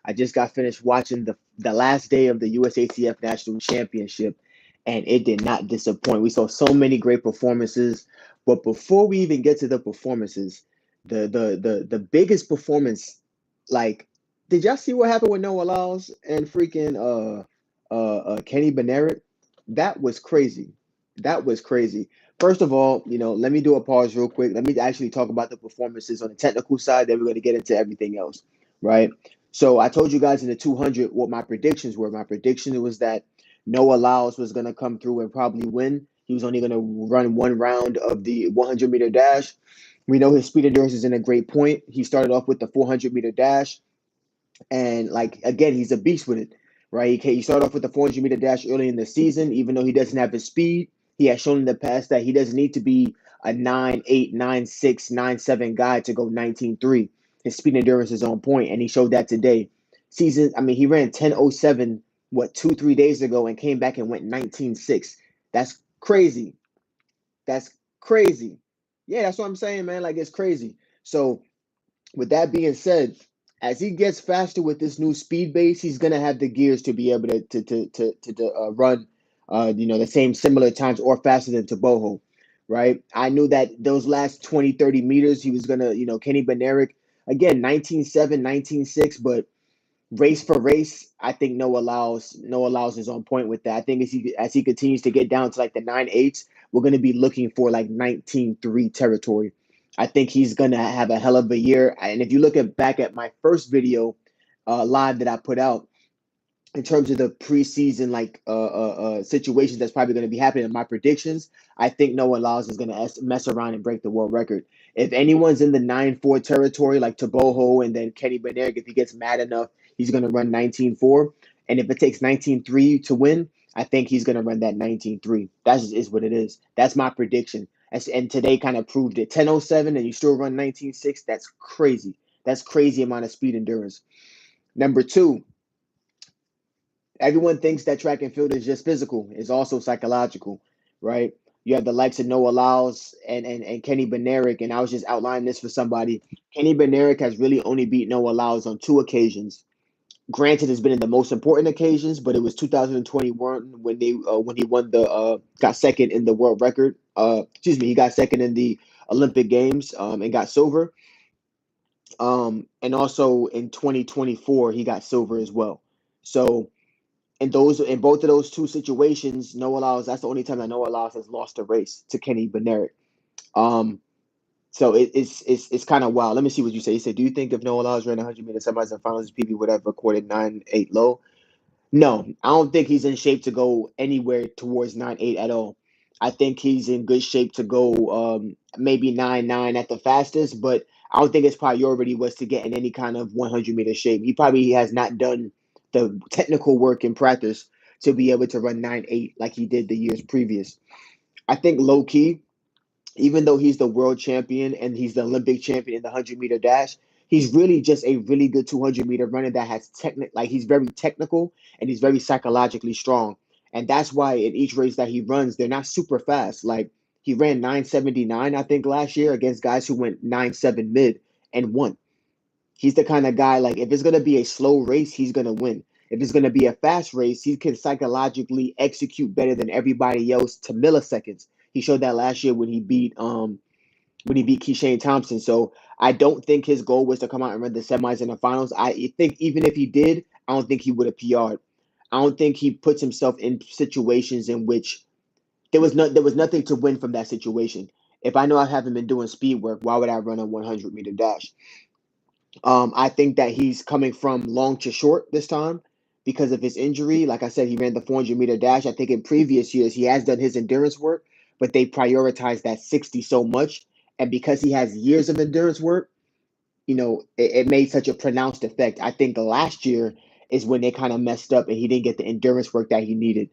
I just got finished watching the last day of the USATF National Championship, and it did not disappoint. We saw so many great performances, but before we even get to the performances, the biggest performance, like, did y'all see what happened with Noah Lyles and freaking Kenny Benerick? That was crazy. That was crazy. First of all, let me do a pause real quick. Let me actually talk about the performances on the technical side. Then we're going to get into everything else, right? So I told you guys in the 200 what my predictions were. My prediction was that Noah Lyles was going to come through and probably win. He was only going to run one round of the 100-meter dash. We know his speed endurance is in a great point. He started off with the 400-meter dash. And, like, again, he's a beast with it, right? He started off with the 400-meter dash early in the season. Even though he doesn't have his speed, he has shown in the past that he doesn't need to be a 9.8, 9.6, 9.7 guy to go 19.3. His speed endurance is on point, and he showed that today. He ran 10.07, 2-3 days ago, and came back and went 19.6. That's crazy. That's crazy. Yeah, that's what I'm saying, man. Like, it's crazy. So, with that being said, as he gets faster with this new speed base, he's gonna have the gears to be able to run, the same similar times or faster than Taboho, right? I knew that those last 20, 30 meters, he was gonna, Kenny Benerick, again, 19.7, 19.6, but race for race, I think Noah Lyles is on point with that. I think as he continues to get down to like the 9.8s, we're gonna be looking for like 19.3 territory. I think he's gonna have a hell of a year. And if you look back at my first video live that I put out, in terms of the preseason situations that's probably going to be happening in my predictions, I think Noah Lyles is going to mess around and break the world record. If anyone's in the 9.4 territory, like Taboho and then Kenny Benerick, if he gets mad enough, he's going to run 19.4. And if it takes 19.3 to win, I think he's going to run that 19.3. That is what it is. That's my prediction. And today kind of proved it. 10.07 and you still run 19.6. That's crazy. That's crazy amount of speed endurance. Number two, everyone thinks that track and field is just physical. It's also psychological, right? You have the likes of Noah Lyles and Kenny Benerick, and I was just outlining this for somebody. Kenny Benerick has really only beat Noah Lyles on 2 occasions. Granted, it's been in the most important occasions, but it was 2021 when he won got second in the world record. He got second in the Olympic Games and got silver. And also in 2024 he got silver as well. So in both of those two situations, Noah Lyles, that's the only time that Noah Lyles has lost a race to Kenny Benerick. So it's kind of wild. Let me see what you say. You said, do you think if Noah Lyles ran 100-meter semis and finals, PB would have recorded 9.8 low? No, I don't think he's in shape to go anywhere towards 9.8 at all. I think he's in good shape to go maybe 9.9 at the fastest, but I don't think his priority was to get in any kind of 100-meter shape. He probably has not done the technical work in practice to be able to run 9.8 like he did the years previous. I think low key, even though he's the world champion and he's the Olympic champion in the 100-meter dash, he's really just a really good 200-meter runner that has he's very technical and he's very psychologically strong. And that's why in each race that he runs, they're not super fast. Like, he ran 9.79, I think, last year against guys who went 9.7 mid and won. He's the kind of guy, like, if it's going to be a slow race, he's going to win. If it's going to be a fast race, he can psychologically execute better than everybody else to milliseconds. He showed that last year when he beat Keishane Thompson. So I don't think his goal was to come out and run the semis and the finals. I think even if he did, I don't think he would have PR'd. I don't think he puts himself in situations in which there was nothing to win from that situation. If I know I haven't been doing speed work, why would I run a 100-meter dash? I think that he's coming from long to short this time because of his injury. Like I said, he ran the 400-meter dash. I think in previous years he has done his endurance work, but they prioritized that 60 so much. And because he has years of endurance work, it made such a pronounced effect. I think last year is when they kind of messed up and he didn't get the endurance work that he needed.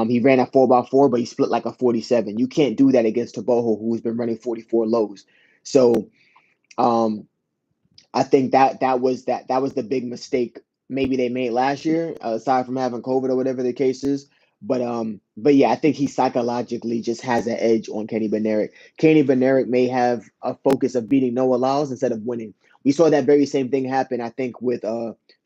He ran a 4x4, but he split like a 47. You can't do that against Taboho, who's been running 44 lows. So I think that was the big mistake maybe they made last year, aside from having COVID or whatever the case is. But yeah, I think he psychologically just has an edge on Kenny Benerick. Kenny Benerick may have a focus of beating Noah Lyles instead of winning. We saw that very same thing happen, I think, with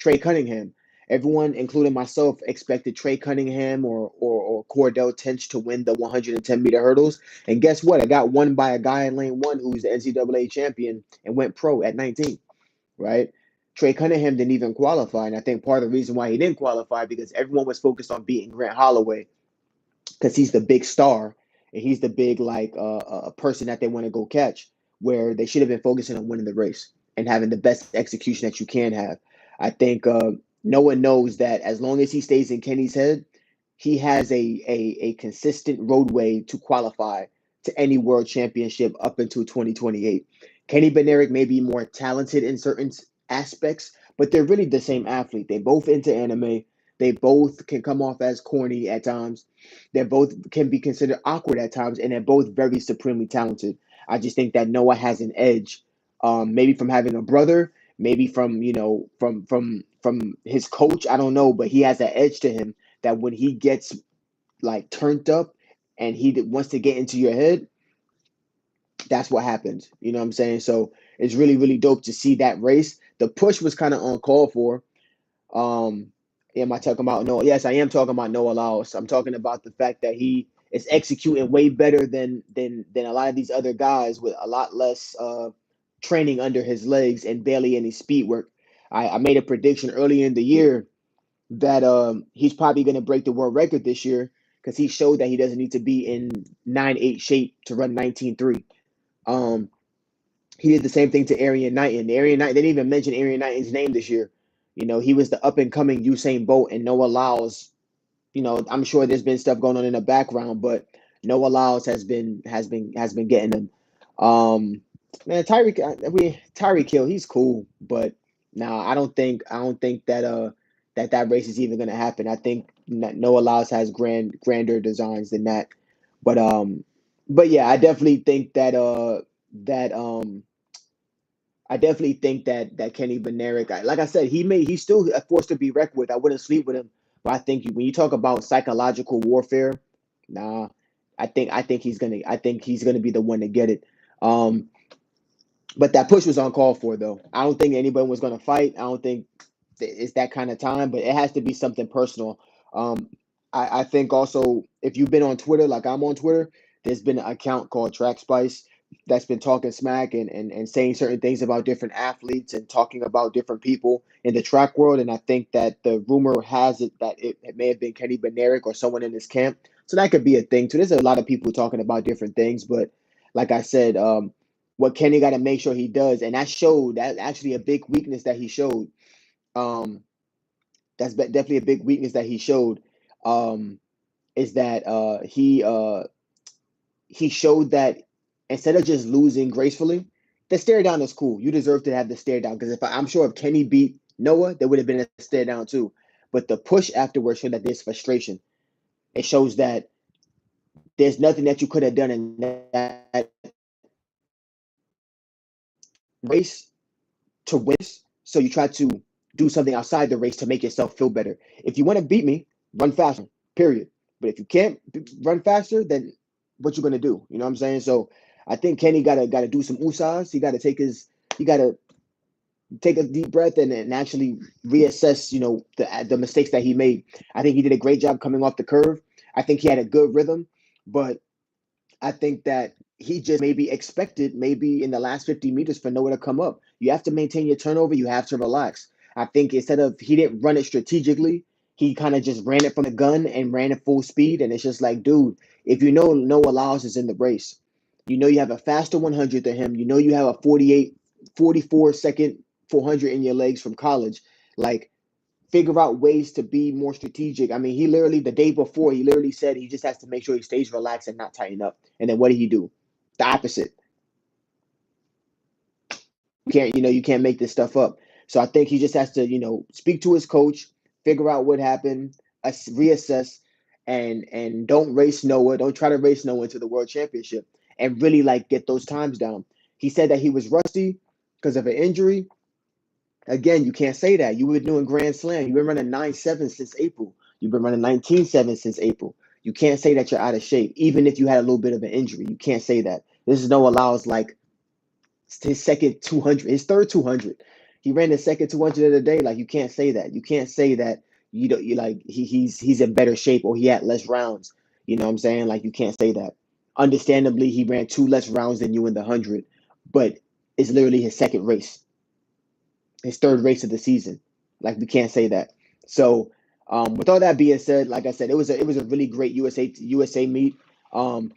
Trey Cunningham. Everyone, including myself, expected Trey Cunningham or Cordell Tench to win the 110-meter hurdles. And guess what? I got won by a guy in lane one who's the NCAA champion and went pro at 19, right? Trey Cunningham didn't even qualify. And I think part of the reason why he didn't qualify because everyone was focused on beating Grant Holloway because he's the big star and he's the big person that they want to go catch. Where they should have been focusing on winning the race and having the best execution that you can have. I think no one knows that as long as he stays in Kenny's head, he has a consistent roadway to qualify to any world championship up until 2028. Kenny Bednarek may be more talented in certain aspects, but they're really the same athlete. They both into anime. They both can come off as corny at times. They both can be considered awkward at times, and they're both very supremely talented. I just think that Noah has an edge, maybe from having a brother, maybe from from his coach. I don't know, but he has an edge to him that when he gets like turned up and he wants to get into your head, that's what happens. You know what I'm saying? So it's really really dope to see that race. The push was kind of uncalled for. Um, am I talking about Noah? Yes, I am talking about Noah Laos. I'm talking about the fact that he is executing way better than a lot of these other guys with a lot less training under his legs and barely any speed work. I made a prediction earlier in the year that he's probably going to break the world record this year because he showed that he doesn't need to be in 9.8 shape to run 19.3. Um, he did the same thing to Arian Knighton. Arian Knighton, they didn't even mention Arian Knighton's name this year. You know, he was the up and coming Usain Bolt, and Noah Lyles. You know, I'm sure there's been stuff going on in the background, but Noah Lyles has been getting them. Man, Tyreek Hill, he's cool, but nah, I don't think that race is even gonna happen. I think Noah Lyles has grander designs than that. But but yeah, I definitely think that Kenny Bednarek, like I said, he's still a force to be reckoned with. I wouldn't sleep with him, but I think when you talk about psychological warfare, nah, I think he's gonna be the one to get it. Um, but that push was uncalled for, though. I don't think anybody was gonna fight. I don't think it's that kind of time, but it has to be something personal. Um, I think also if you've been on Twitter, like I'm on Twitter, there's been an account called Track Spice that's been talking smack and saying certain things about different athletes and talking about different people in the track world. And I think that the rumor has it that it may have been Kenny Bednarek or someone in his camp. So that could be a thing too. There's a lot of people talking about different things, but like I said, what Kenny got to make sure he does, and that actually a big weakness that he showed. Um, definitely a big weakness that he showed. Um, is that he showed that instead of just losing gracefully, the stare down is cool. You deserve to have the stare down because I'm sure if Kenny beat Noah, there would have been a stare down too. But the push afterwards showed that there's frustration. It shows that there's nothing that you could have done in that race to win. So you try to do something outside the race to make yourself feel better. If you want to beat me, run faster, period. But if you can't run faster, then what you gonna do? You know what I'm saying? So I think Kenny gotta do some usas. He gotta take a deep breath and actually reassess, the mistakes that he made. I think he did a great job coming off the curve. I think he had a good rhythm, but I think that he just maybe expected maybe in the last 50 meters for Noah to come up. You have to maintain your turnover. You have to relax. I think instead of he didn't run it strategically, he kind of just ran it from the gun and ran it full speed. And it's just like, dude, if you know Noah Lyles is in the race, you know you have a faster 100 than him. You know you have a 44 second 400 in your legs from college. Like, figure out ways to be more strategic. I mean, he literally the day before he literally said he just has to make sure he stays relaxed and not tighten up. And then what did he do? The opposite. You can't make this stuff up. So I think he just has to, speak to his coach, figure out what happened, reassess, and don't race Noah. Don't try to race Noah into the world championship, and really like get those times down. He said that he was rusty because of an injury. Again, you can't say that. You were doing Grand Slam. You've been running 9.7 since April. You've been running 19.7 since April. You can't say that you're out of shape, even if you had a little bit of an injury. You can't say that. This is no allows like his second 200, his third 200. He ran the second 200 of the day. Like, you can't say that. You can't say that you don't you like he's in better shape or he had less rounds. You know what I'm saying? Like, you can't say that. Understandably, he ran two less rounds than you in the 100, but it's literally his second race, his third race of the season. Like, we can't say that. So, with all that being said, like I said, it was a really great USA meet. Um,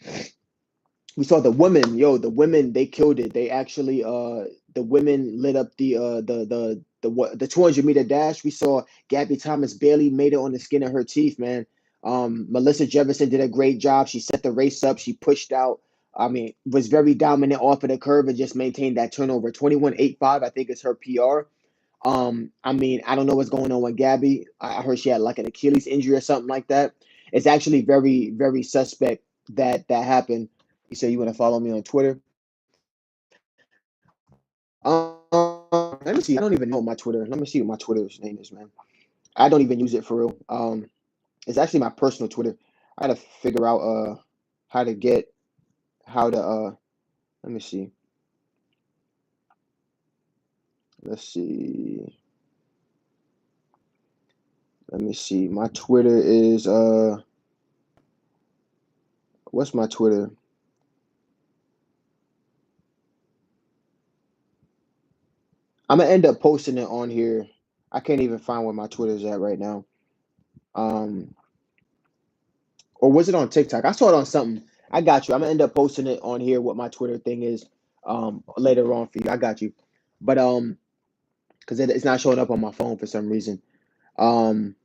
we saw the women, the women, they killed it. They actually the women lit up the 200-meter dash. We saw Gabby Thomas barely made it on the skin of her teeth, man. Melissa Jefferson did a great job. She set the race up. She pushed out. I mean, was very dominant off of the curve and just maintained that turnover. 21.85, I think, is her PR. I mean, I don't know what's going on with Gabby. I heard she had like an Achilles injury or something like that. It's actually very, very suspect that that happened. You say you want to follow me on Twitter? Let me see. I don't even know my Twitter. Let me see what my Twitter's name is, man. I don't even use it for real. It's actually my personal Twitter. I had to figure out how to get how to let me see. Let's see. Let me see. My Twitter is what's my Twitter? I'm gonna end up posting it on here. I can't even find where my Twitter's at right now. Um, or was it on TikTok? I saw it on something. I got you. I'm gonna end up posting it on here. What my Twitter thing is, later on for you. I got you. But because it's not showing up on my phone for some reason. Um,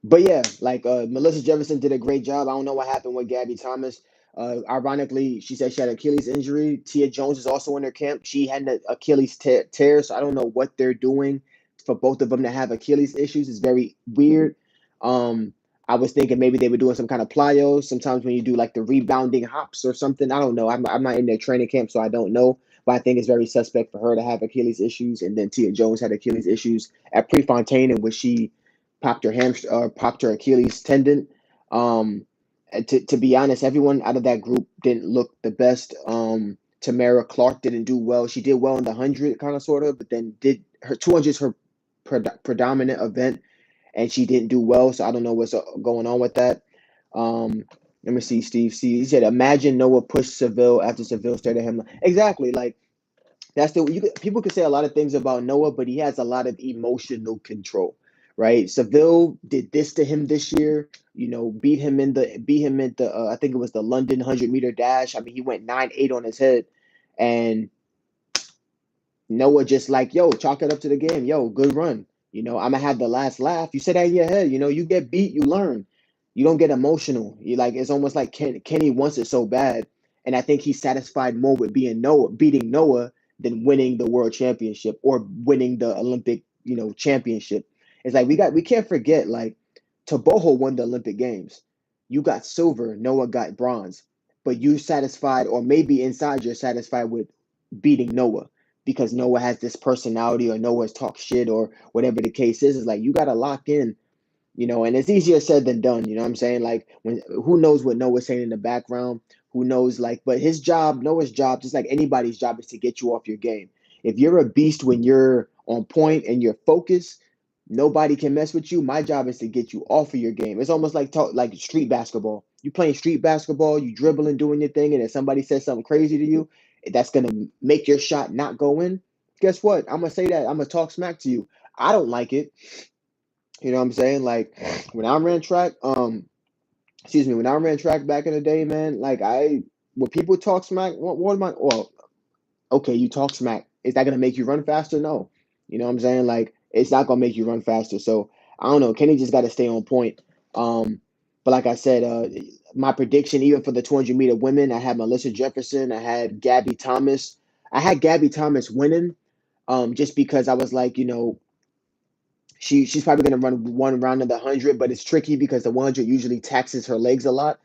but yeah, like Melissa Jefferson did a great job. I don't know what happened with Gabby Thomas. Ironically, she said she had Achilles injury. Tia Jones is also in her camp. She had an Achilles tear, so I don't know what they're doing for both of them to have Achilles issues. It's very weird. Um, I was thinking maybe they were doing some kind of plyos. Sometimes when you do like the rebounding hops or something, I don't know. I'm not in their training camp, so I don't know. But I think it's very suspect for her to have Achilles issues. And then Tia Jones had Achilles issues at Prefontaine, in which she popped her Achilles tendon. Um, and to be honest, everyone out of that group didn't look the best. Tamara Clark didn't do well. She did well in the 100, kind of sort of, but then did her 200 is her predominant event, and she didn't do well. So I don't know what's going on with that. Um, Let me see, Steve. See, he said, "Imagine Noah pushed Seville after Seville stared at him." Exactly, like that's people could say a lot of things about Noah, but he has a lot of emotional control, right? Seville did this to him this year. Beat him in the I think it was the London 100-meter dash. I mean, he went 9.8 on his head, and Noah just like, yo, chalk it up to the game. Yo, good run. I'm gonna have the last laugh. You said that in your head. You get beat, you learn. You don't get emotional. You like it's almost like Kenny wants it so bad, and I think he's satisfied more with beating Noah than winning the world championship or winning the Olympic, championship. It's like we can't forget like Taboho won the Olympic Games. You got silver, Noah got bronze, but you satisfied, or maybe inside you're satisfied with beating Noah because Noah has this personality or Noah's talk shit or whatever the case is. It's like you gotta lock in, and it's easier said than done. You know what I'm saying? Like when who knows what Noah's saying in the background? Who knows? Like, but Noah's job, just like anybody's job, is to get you off your game. If you're a beast when you're on point and you're focused, nobody can mess with you. My job is to get you off of your game. It's almost like street basketball. You playing street basketball, you dribbling, doing your thing, and if somebody says something crazy to you, that's gonna make your shot not go in. Guess what? I'm gonna say that. I'm gonna talk smack to you. I don't like it. You know what I'm saying? Like when I ran track, when I ran track back in the day, man, like when people talk smack, what am I? Well, okay, you talk smack. Is that gonna make you run faster? No. You know what I'm saying? Like it's not gonna make you run faster. So I don't know. Kenny just got to stay on point. But like I said, my prediction, even for the 200-meter women, I had Melissa Jefferson, I had Gabby Thomas, I had Gabby Thomas winning, just because I was like, she's probably gonna run one round of the 100, but it's tricky because the 100 usually taxes her legs a lot.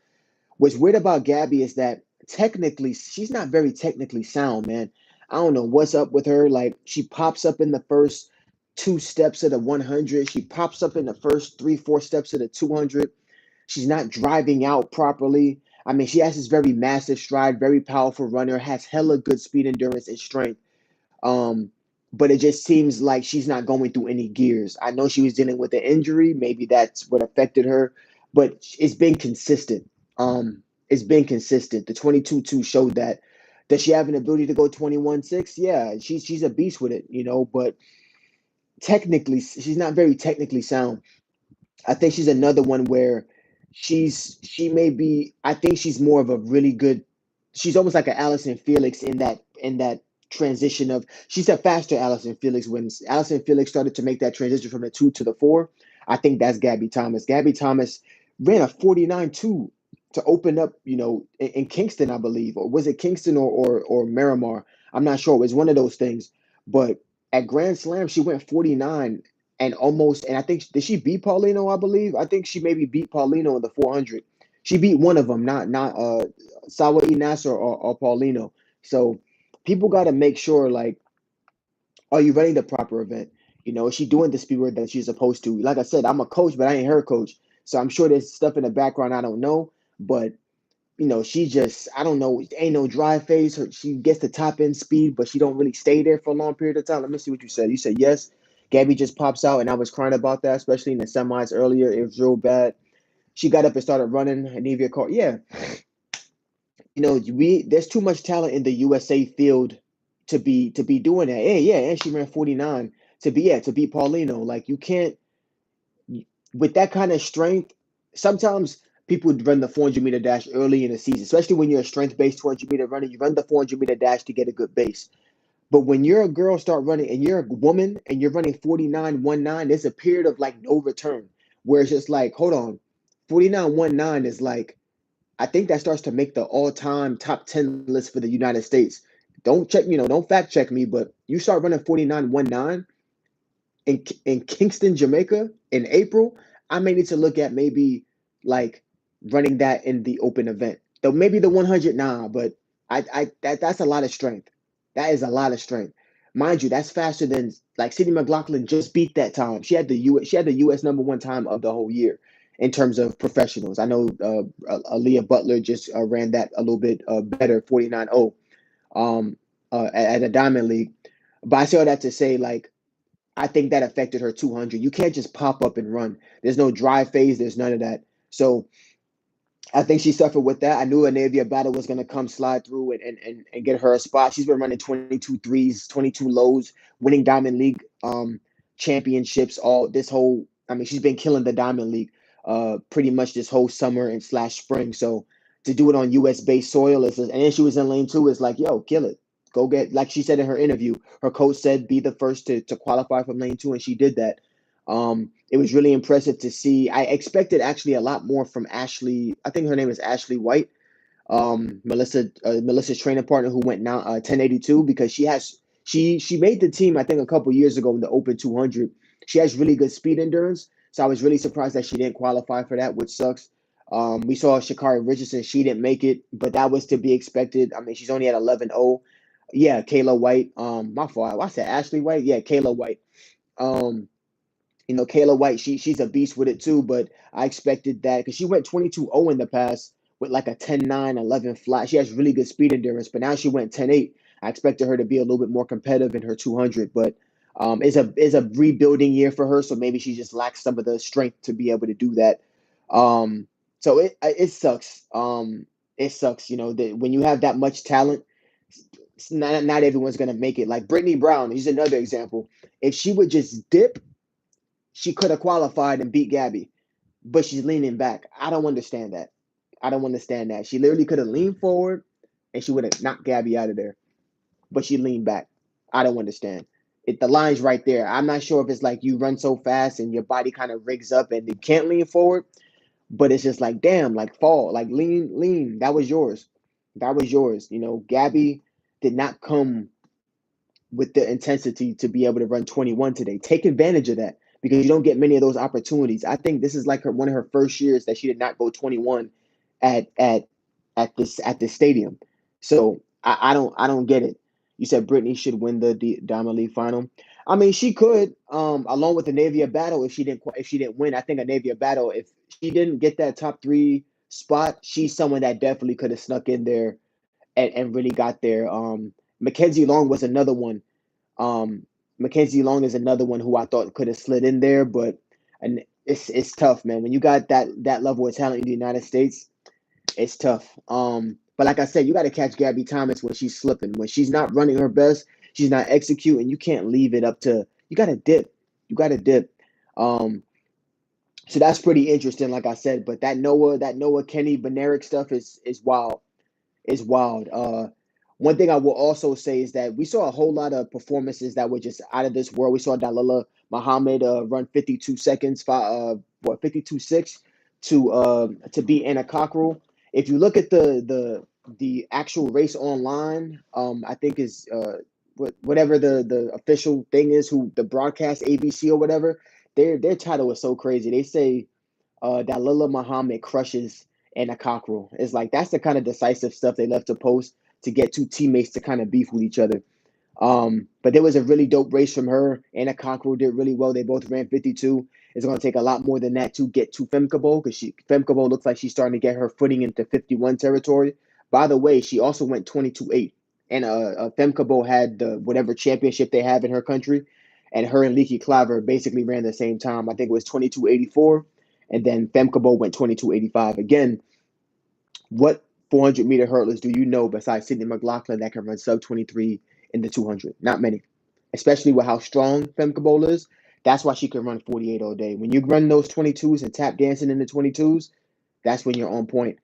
What's weird about Gabby is that technically she's not very technically sound, man. I don't know what's up with her. Like she pops up in the first two steps of the 100. She pops up in the first three, four steps of the 200. She's not driving out properly. I mean, she has this very massive stride, very powerful runner, has hella good speed, endurance, and strength. Um, but it just seems like she's not going through any gears. I know she was dealing with an injury, maybe that's what affected her, but it's been consistent. It's been consistent. The 22-2 showed that. Does she have an ability to go 21-6? Yeah, she's a beast with it, but technically she's not very technically sound. I think she's another one where she may be. I think she's more of a really good. She's almost like an Allison Felix in that transition of. She's a faster Allison Felix when Allison Felix started to make that transition from the 2 to the 4. I think that's Gabby Thomas. Gabby Thomas ran a 49-2 to open up, in Kingston, I believe, or was it Kingston or Miramar? I'm not sure. It was one of those things, but at Grand Slam she went 49 and almost, and I think, did she beat Paulino? I believe I think she maybe beat Paulino in the 400. She beat one of them, not Sawa Nasser or Paulino. So people got to make sure, like, are you running the proper event? Is she doing the speed work that she's supposed to? Like I said, I'm a coach, but I ain't her coach, so I'm sure there's stuff in the background I don't know. But she just, I don't know, ain't no dry phase. She gets the top end speed, but she don't really stay there for a long period of time. Let me see what you said. You said yes. Gabby just pops out, and I was crying about that, especially in the semis earlier. It was real bad. She got up and started running. Anivia called. Yeah, we there's too much talent in the USA field to be doing that. Yeah, yeah, and she ran 49 to beat Paulino. Like, you can't, with that kind of strength. Sometimes people run the 400-meter dash early in the season, especially when you're a strength-based 400-meter runner. You run the 400-meter dash to get a good base. But when you're a girl, start running, and you're a woman and you're running 49.19, there's a period of like no return where it's just like, hold on, 49.19 is like, I think that starts to make the all-time top 10 list for the United States. Don't check, don't fact check me, but you start running 49.19 in Kingston, Jamaica in April, I may need to look at maybe like running that in the open event. Though maybe the 100, nah, but that's a lot of strength. That is a lot of strength. Mind you, that's faster than, like, Sydney McLaughlin just beat that time. She had the US #1 time of the whole year in terms of professionals. I know Aaliyah Butler just ran that a little bit better, 49.0 at a Diamond League. But I say all that to say, like, I think that affected her 200. You can't just pop up and run. There's no dry phase. There's none of that. So I think she suffered with that. I knew Anavia Battle was going to come slide through and get her a spot. She's been running 22 threes, 22 lows, winning Diamond League championships all this whole. I mean, she's been killing the Diamond League pretty much this whole summer and slash spring. So to do it on US based soil and then she was in lane 2, is like, yo, kill it. Go get, like she said in her interview, her coach said be the first to qualify from lane 2, and she did that. It was really impressive to see. I expected actually a lot more from Ashley. I think her name is Ashley White, Melissa's training partner, who went now 1082, because she made the team, I think, a couple years ago in the Open 200. She has really good speed endurance, so I was really surprised that she didn't qualify for that, which sucks. We saw Shakari Richardson. She didn't make it, but that was to be expected. I mean, she's only at 11.0. Yeah, Kayla White. My fault. I said Ashley White. Yeah, Kayla White. Um, Kayla White, she's a beast with it too, but I expected that because she went 22-0 in the past with like a 10-9, 11 flat. She has really good speed endurance, but now she went 10-8. I expected her to be a little bit more competitive in her 200, but it's a rebuilding year for her, so maybe she just lacks some of the strength to be able to do that. So it sucks. It sucks, that when you have that much talent, not everyone's gonna make it. Like Brittany Brown, he's another example. If she would just dip, she could have qualified and beat Gabby, but she's leaning back. I don't understand that. I don't understand that. She literally could have leaned forward and she would have knocked Gabby out of there, but she leaned back. I don't understand. The line's right there. I'm not sure if it's like you run so fast and your body kind of rigs up and you can't lean forward, but it's just like, damn, like fall, like lean. That was yours. That was yours. Gabby did not come with the intensity to be able to run 21 today. Take advantage of that, because you don't get many of those opportunities. I think this is like one of her first years that she did not go 21 at at at this stadium. So I don't get it. You said Brittany should win the Diamond League final. I mean, she could, along with the Navia Battle, if she didn't win. I think a Navia Battle, if she didn't get that top 3 spot, she's someone that definitely could have snuck in there and really got there. Mackenzie Long was another one. Um, Mackenzie Long is another one who I thought could have slid in there, but and it's tough, man. When you got that level of talent in the United States, it's tough. But like I said, you got to catch Gabby Thomas when she's slipping, when she's not running her best, she's not executing. You can't leave it up to. You got to dip. You got to dip. Um, so that's pretty interesting, like I said. But that Noah Kenny Benerick stuff is wild. Is wild. One thing I will also say is that we saw a whole lot of performances that were just out of this world. We saw Dalila Muhammad run 52 seconds, 52.6 to beat Anna Cockrell. If you look at the actual race online, I think is whatever the official thing is, who the broadcast ABC or whatever, their title is so crazy. They say Dalila Muhammad crushes Anna Cockrell. It's like that's the kind of decisive stuff they left to post to get two teammates to kind of beef with each other. But there was a really dope race from her. Anna Cockrell did really well. They both ran 52. It's going to take a lot more than that to get to Femke because Femke looks like she's starting to get her footing into 51 territory. By the way, she also went 22.8. And Femke had the whatever championship they have in her country. And her and Leaky Claver basically ran the same time. I think it was 22.84. And then Femke went 22.85. Again, what 400-meter hurdlers do you know besides Sydney McLaughlin that can run sub 23 in the 200? Not many, especially with how strong Femke is. That's why she can run 48 all day. When you run those 22s and tap dancing in the 22s, that's when you're on point.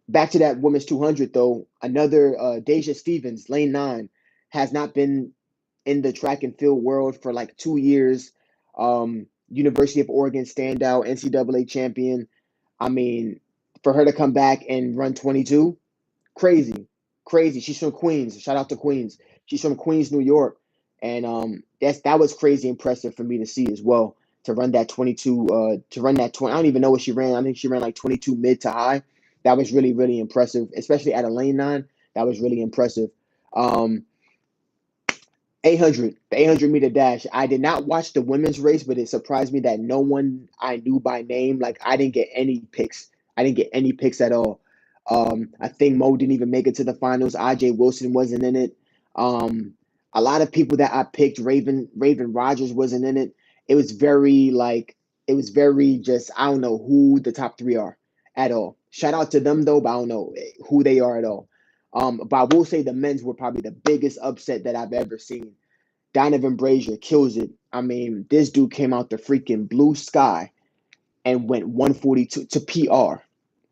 Back to that women's 200 though, another Deja Stevens, lane 9, has not been in the track and field world for like 2 years. University of Oregon standout, NCAA champion. I mean, for her to come back and run 22, crazy, crazy. She's from Queens. Shout out to Queens. She's from Queens, New York, and that was crazy impressive for me to see as well. To run that 22, to run that 20. I don't even know what she ran. I think she ran like 22 mid to high. That was really, really impressive, especially at a lane 9. That was really impressive. 800, the 800-meter dash. I did not watch the women's race, but it surprised me that no one I knew by name, like I didn't get any picks. I didn't get any picks at all. I think Mo didn't even make it to the finals. IJ Wilson wasn't in it. A lot of people that I picked, Raven Rogers wasn't in it. It was very just, I don't know who the top 3 are at all. Shout out to them though, but I don't know who they are at all. But I will say the men's were probably the biggest upset that I've ever seen. Donovan Brazier kills it. I mean, this dude came out the freaking blue sky and went 142 to PR.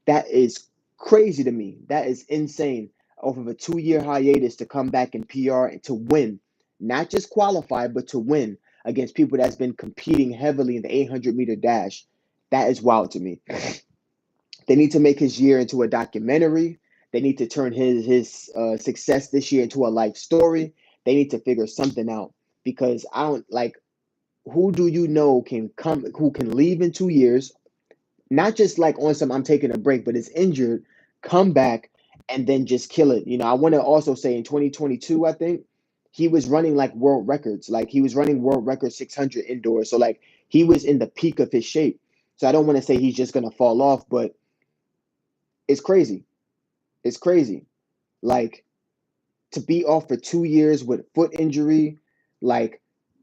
That is crazy to me. That is insane. Off of a 2-year hiatus to come back in PR and to win, not just qualify, but to win against people that's been competing heavily in the 800-meter dash. That is wild to me. They need to make his year into a documentary. They need to turn his success this year into a life story. They need to figure something out because I don't like, who do you know who can leave in 2 years, not just like on some I'm taking a break, but is injured, come back and then just kill it. I want to also say in 2022, I think he was running like world records. Like he was running world record 600 indoors. So like he was in the peak of his shape. So I don't want to say he's just going to fall off, but it's crazy. It's crazy. Like to be off for 2 years with foot injury, like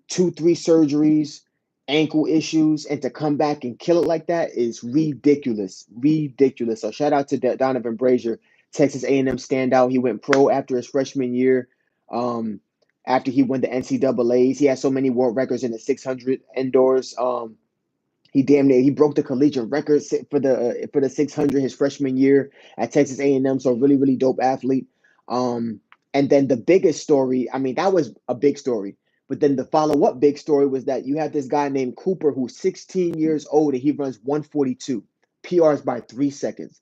2, 3 surgeries, ankle issues, and to come back and kill it like that is ridiculous. Ridiculous. So shout out to Donovan Brazier, Texas A&M standout. He went pro after his freshman year. After he won the NCAAs, he had so many world records in the 600 indoors. He broke the collegiate record for the 600 his freshman year at Texas A&M. So really, really dope athlete. And then the biggest story, I mean, that was a big story. But then the follow-up big story was that you have this guy named Cooper who's 16 years old and he runs 142, PRs by 3 seconds.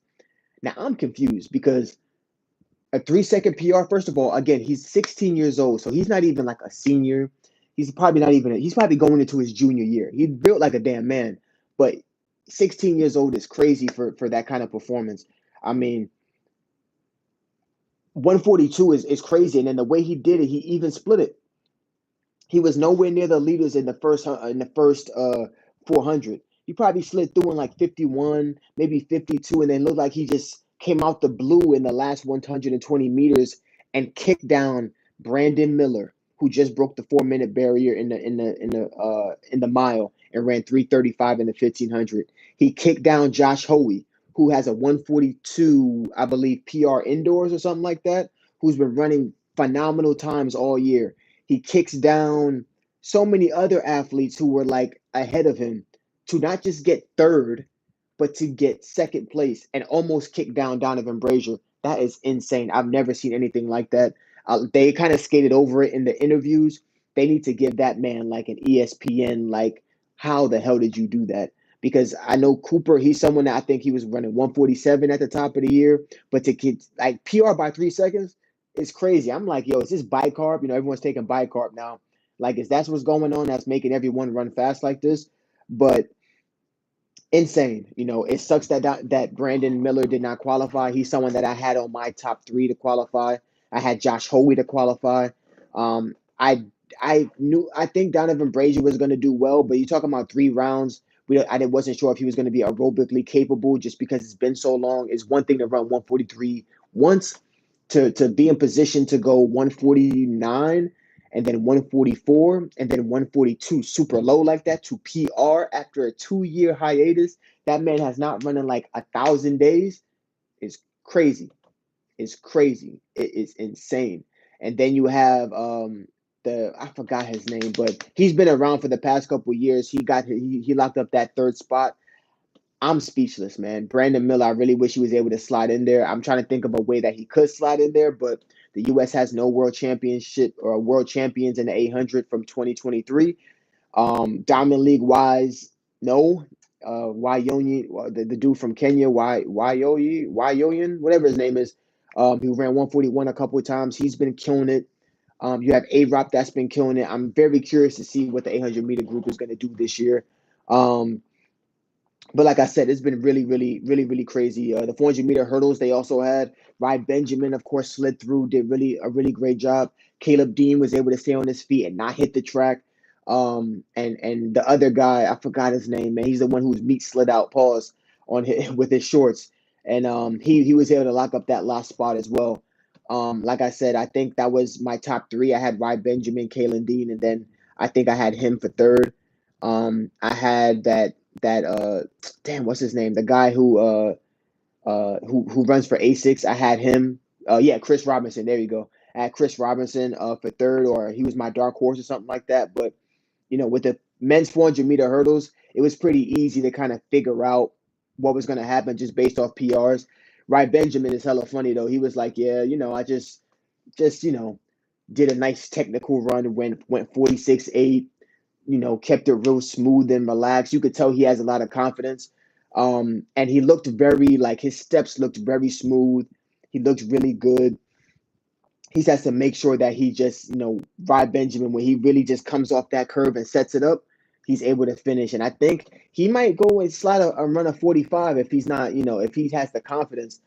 Now I'm confused because a 3-second PR, first of all, again, he's 16 years old, so he's not even like a senior. He's probably going into his junior year. He's built like a damn man, but 16 years old is crazy for that kind of performance. I mean, 142 is crazy, and then the way he did it, he even split it. He was nowhere near the leaders in the first 400. He probably slid through in like 51, maybe 52, and then looked like he just came out the blue in the last 120 meters and kicked down Brandon Miller, who just broke the 4 minute barrier in the mile and ran 3:35 in the 1500. He kicked down Josh Hoey, who has a 1:42, I believe, PR indoors or something like that, who's been running phenomenal times all year. He kicks down so many other athletes who were like ahead of him to not just get third, but to get second place and almost kick down Donovan Brazier. That is insane. I've never seen anything like that. They kind of skated over it in the interviews. They need to give that man like an ESPN, like, how the hell did you do that? Because I know Cooper, he's someone that I think he was running 147 at the top of the year, but to get like PR by 3 seconds is crazy. I'm like, yo, is this bicarb? Everyone's taking bicarb now. Like, is that what's going on that's making everyone run fast like this? But insane. It sucks that Brandon Miller did not qualify. He's someone that I had on my top three to qualify. I had Josh Hoey to qualify. I think Donovan Brazier was going to do well, but you're talking about 3 rounds. I wasn't sure if he was going to be aerobically capable just because it's been so long. It's one thing to run 143 once, to be in position to go 149 and then 144 and then 142 super low like that to PR after a 2 year hiatus. That man has not run in like 1,000 days. It's crazy. It's crazy. It is insane. And then you have the I forgot his name, but he's been around for the past couple of years. He locked up that third spot. I'm speechless, man. Brandon Miller, I really wish he was able to slide in there. I'm trying to think of a way that he could slide in there, but the U.S. has no world championship or world champions in the 800 from 2023. Diamond League wise, no. Wyoyi, the dude from Kenya, Wyoyin, whatever his name is, who ran 141 a couple of times. He's been killing it. You have A-Rop that's been killing it. I'm very curious to see what the 800-meter group is going to do this year. But like I said, it's been really, really, really, really crazy. The 400-meter hurdles they also had. Ryan Benjamin, of course, slid through, did a really great job. Caleb Dean was able to stay on his feet and not hit the track. And the other guy, I forgot his name, man. He's the one whose meat slid out, pause, with his shorts, and he was able to lock up that last spot as well. Like I said, I think that was my top three. I had Ryan Benjamin, Caleb Dean, and then I think I had him for third. I had that damn, what's his name? The guy who runs for A6. I had him. Yeah, Chris Robinson. There you go. I had Chris Robinson for third, or he was my dark horse or something like that. But with the men's 400-meter hurdles, it was pretty easy to kind of figure out what was going to happen just based off PRs. Right, Benjamin is hella funny though. He was like, yeah, I just did a nice technical run, went 46.8. Kept it real smooth and relaxed. You could tell he has a lot of confidence. And he looked his steps looked very smooth. He looked really good. He has to make sure that he just, Rod Benjamin, when he really just comes off that curve and sets it up, he's able to finish. And I think he might go and slide a run of 45 if he's not, if he has the confidence.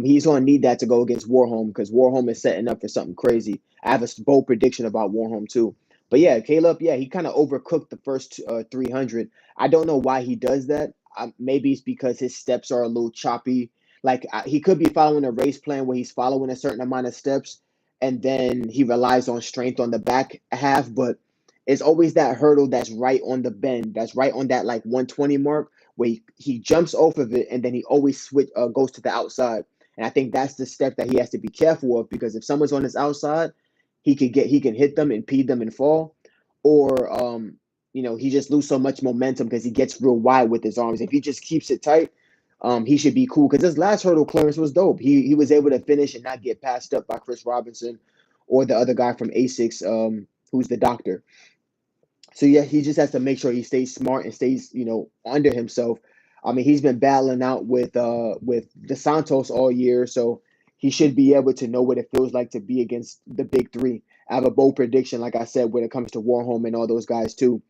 He's going to need that to go against Warholm because Warholm is setting up for something crazy. I have a bold prediction about Warholm too. But yeah, Caleb, yeah, he kind of overcooked the first 300. I don't know why he does that. Maybe it's because his steps are a little choppy. Like he could be following a race plan where he's following a certain amount of steps and then he relies on strength on the back half. But it's always that hurdle that's right on the bend, that's right on that like 120 mark where he jumps off of it and then he always goes to the outside. And I think that's the step that he has to be careful of because if someone's on his outside, he can hit them, impede them, and fall, or he just lose so much momentum because he gets real wide with his arms. If he just keeps it tight, he should be cool. Because his last hurdle clearance was dope. He was able to finish and not get passed up by Chris Robinson or the other guy from A6, who's the doctor. So yeah, he just has to make sure he stays smart and stays, under himself. I mean, he's been battling out with DeSantos all year, so he should be able to know what it feels like to be against the big three. I have a bold prediction, like I said, when it comes to Warholm and all those guys too.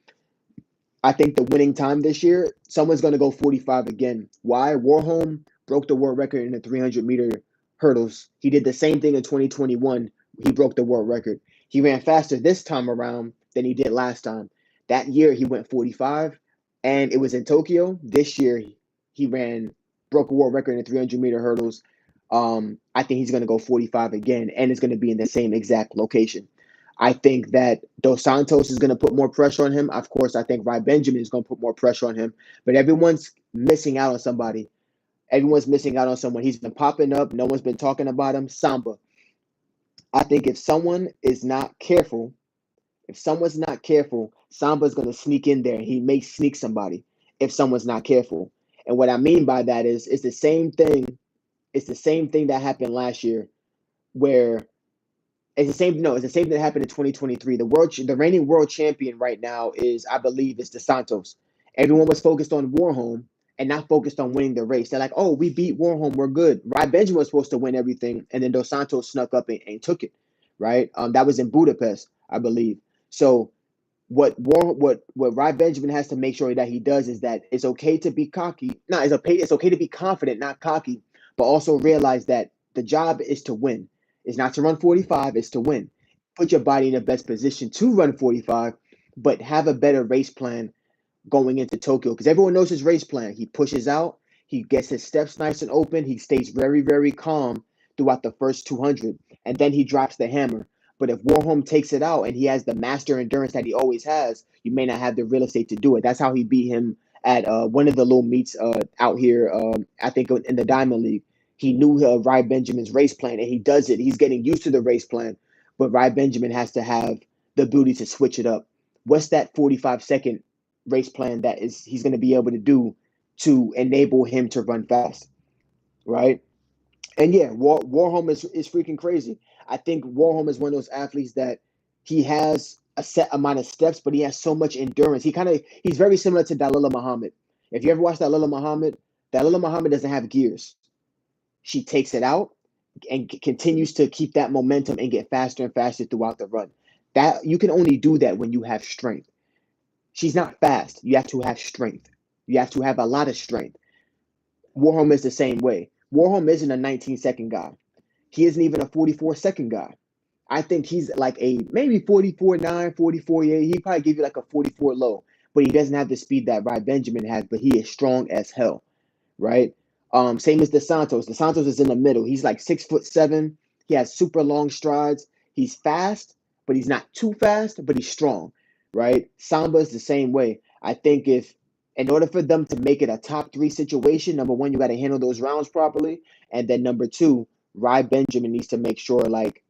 I think the winning time this year, someone's going to go 45 again. Why? Warholm broke the world record in the 300-meter hurdles. He did the same thing in 2021. He broke the world record. He ran faster this time around than he did last time. That year, he went 45, and it was in Tokyo. This year, he broke a world record in the 300-meter hurdles. I think he's going to go 45 again, and it's going to be in the same exact location. I think that Dos Santos is going to put more pressure on him. Of course, I think Rai Benjamin is going to put more pressure on him. But everyone's missing out on somebody. Everyone's missing out on someone. He's been popping up. No one's been talking about him. Samba. I think if someone is not careful, if someone's not careful, Samba's going to sneak in there and he may sneak somebody if someone's not careful. And what I mean by that is it's the same thing. It's the same thing that happened last year where it's the same thing that happened in 2023. The reigning world champion right now is, I believe, is Dos Santos. Everyone was focused on Warholm and not focused on winning the race. They're like, oh, we beat Warholm, we're good. Rai Benjamin was supposed to win everything, and then Dos Santos snuck up and took it. Right? That was in Budapest, I believe. So what Rai Benjamin has to make sure that he does is that it's okay to be cocky. No, it's okay to be confident, not cocky, but also realize that the job is to win. It's not to run 45, it's to win. Put your body in the best position to run 45, but have a better race plan going into Tokyo because everyone knows his race plan. He pushes out, he gets his steps nice and open, he stays very, very calm throughout the first 200, and then he drops the hammer. But if Warholm takes it out and he has the master endurance that he always has, you may not have the real estate to do it. That's how he beat him at one of the little meets out here, I think in the Diamond League. He knew Rai Benjamin's race plan and he does it. He's getting used to the race plan, but Rai Benjamin has to have the ability to switch it up. What's that 45-second race plan that is he's going to be able to do to enable him to run fast, right? And yeah, Warholm is freaking crazy. I think Warholm is one of those athletes that he has a set amount of steps, but he has so much endurance. He's very similar to Dalila Muhammad. If you ever watch Dalila Muhammad doesn't have gears. She takes it out and continues to keep that momentum and get faster and faster throughout the run. That you can only do that when you have strength. She's not fast. You have to have strength. You have to have a lot of strength. Warholm is the same way. Warholm isn't a 19-second guy. He isn't even a 44-second guy. I think he's like a maybe 44.9, 44.8. He probably give you like a 44 low, but he doesn't have the speed that Rai Benjamin has, but he is strong as hell, right? Same as Dos Santos. Dos Santos is in the middle. He's like 6'7". He has super long strides. He's fast, but he's not too fast, but he's strong, right? Samba is the same way. I think if in order for them to make it a top 3 situation, number one, you got to handle those rounds properly, and then number two, Rai Benjamin needs to make sure like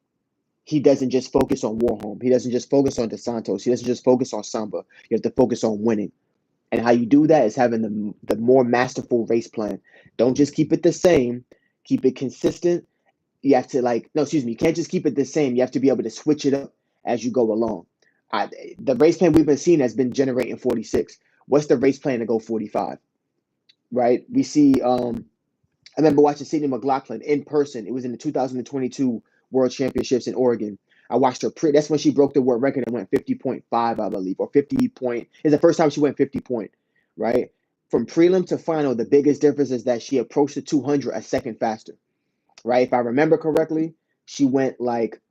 he doesn't just focus on Warholm. He doesn't just focus on Dos Santos. He doesn't just focus on Samba. You have to focus on winning. And how you do that is having the more masterful race plan. Don't just keep it the same. Keep it consistent. You have to you can't just keep it the same. You have to be able to switch it up as you go along. The race plan we've been seeing has been generating 46. What's the race plan to go 45? Right? We see I remember watching Sydney McLaughlin in person. It was in the 2022 World Championships in Oregon. I watched her. That's when she broke the world record and went 50.5, I believe, or 50 point. It's the first time she went 50 point, right? From prelim to final, the biggest difference is that she approached the 200 a second faster, right? If I remember correctly, she went like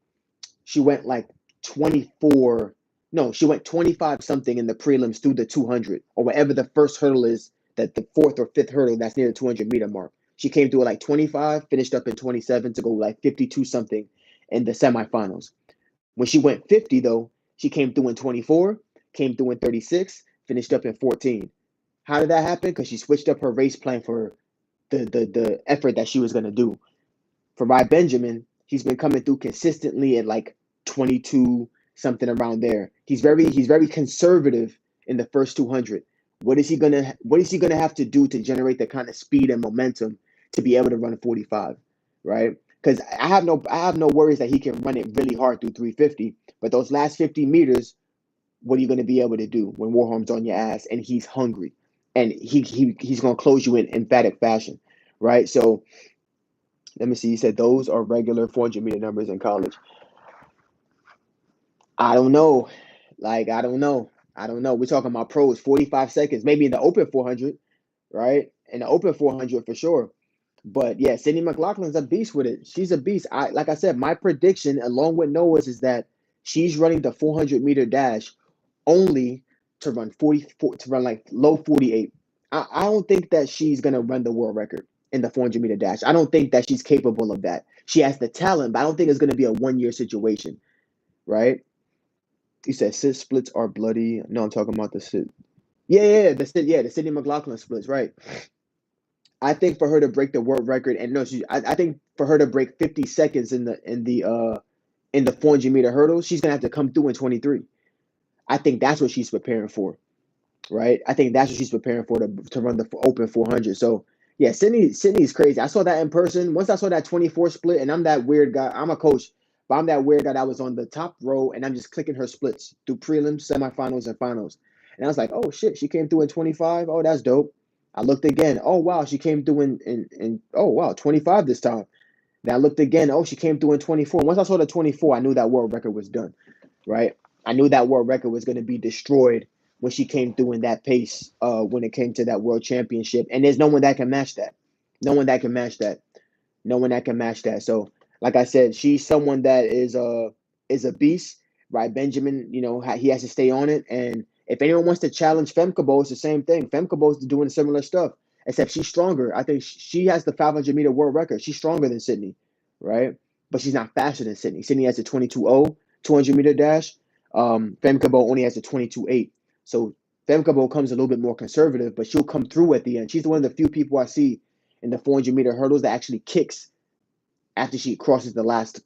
24. No, she went 25 something in the prelims through the 200 or whatever the first hurdle is, that the fourth or fifth hurdle that's near the 200-meter mark. She came through at like 25, finished up in 27 to go like 52 something in the semifinals. When she went 50, though, she came through in 24, came through in 36, finished up in 14. How did that happen? Because she switched up her race plan for the effort that she was going to do. For Rai Benjamin, he's been coming through consistently at like 22, something around there. He's very conservative in the first 200. What is he gonna have to do to generate the kind of speed and momentum to be able to run 45, right? Because I have no worries that he can run it really hard through 350. But those last 50 meters, what are you going to be able to do when Warholm's on your ass and he's hungry, and he's going to close you in emphatic fashion, right? So let me see. You said those are regular 400-meter numbers in college. I don't know. I don't know. We're talking about pros, 45 seconds, maybe in the open 400, right? In the open 400 for sure. But yeah, Sydney McLaughlin's a beast with it. She's a beast. Like I said, my prediction, along with Noah's, is that she's running the 400-meter dash only to run like low 48. I don't think that she's gonna run the world record in the 400-meter dash. I don't think that she's capable of that. She has the talent, but I don't think it's gonna be a 1-year situation, right? You said sit splits are bloody. No, I'm talking about the sit. The Sydney McLaughlin splits, right? I think for her to break the world record, and no, I think for her to break 50 seconds in the 400-meter hurdles, she's gonna have to come through in 23. I think that's what she's preparing for, right? I think that's what she's preparing for to run the open 400. So yeah, Sydney's crazy. I saw that in person. Once I saw that 24 split, and I'm that weird guy. I'm a coach, but I'm that weird guy that was on the top row, and I'm just clicking her splits through prelims, semifinals, and finals. And I was like, oh shit, she came through in 25. Oh, that's dope. I looked again. Oh wow, she came through in oh wow, 25 this time. Then I looked again. Oh, she came through in 24. Once I saw the 24, I knew that world record was done, right? I knew that world record was going to be destroyed when she came through in that pace when it came to that world championship. And there's no one that can match that. No one that can match that. No one that can match that. So, like I said, she's someone that is a beast, right? Benjamin, he has to stay on it. And if anyone wants to challenge Femke, it's the same thing. Femke is doing similar stuff, except she's stronger. I think she has the 500-meter world record. She's stronger than Sydney, right? But she's not faster than Sydney. Sydney has a 22.0 200-meter dash. Femke only has a 22.8. So Femke comes a little bit more conservative, but she'll come through at the end. She's one of the few people I see in the 400-meter hurdles that actually kicks after she crosses the last